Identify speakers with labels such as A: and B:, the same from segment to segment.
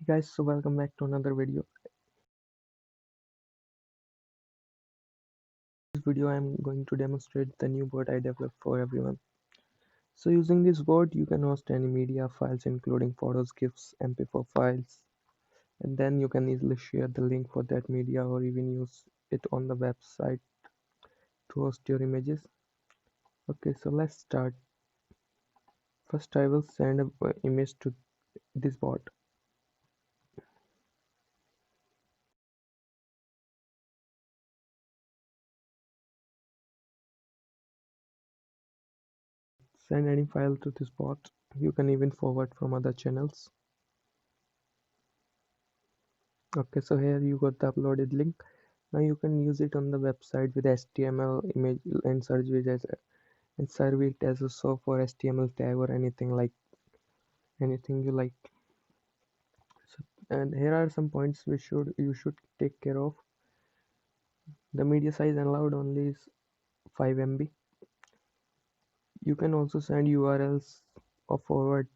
A: Guys, so welcome back to another video. In this video I'm going to demonstrate the new board I developed for everyone. So using this board you can host any media files including photos, GIFs, MP4 files, and then you can easily share the link for that media or even use it on the website to host your images. Okay, so let's start. First I will send an image to this board. Send any file to this bot. You can even forward from other channels. Okay, so here you got the uploaded link. Now you can use it on the website with HTML image and serve it as a source for HTML tag or anything you like. So, and here are some points you should take care of. The media size allowed only is 5 MB. You can also send URLs or forward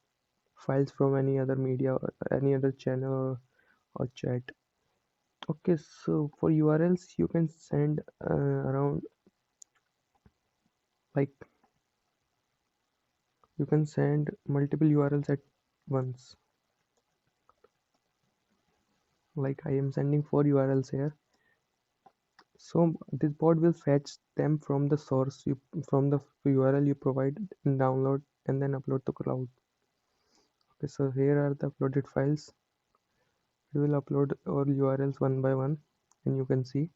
A: files from any other media or any other channel or chat. Okay, so for URLs you can send around like you can send multiple URLs at once. Like I am sending 4 URLs here. So this bot will fetch them from the source from the URL you provide in download and then upload to cloud. Okay, so here are the uploaded files. We will upload all URLs one by one and you can see.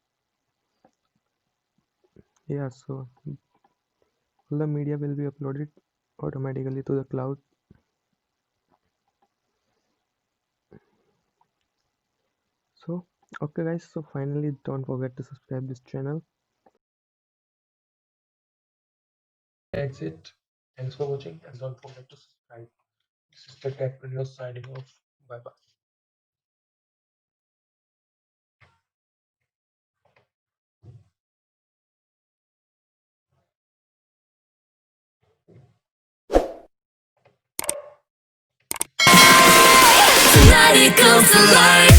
A: Yeah, so all the media will be uploaded automatically to the cloud. So okay guys, so finally don't forget to subscribe this channel. That's it. Thanks for watching and don't forget to subscribe. This is the Techpreneur signing off. Bye bye.
B: Tonight it goes to life.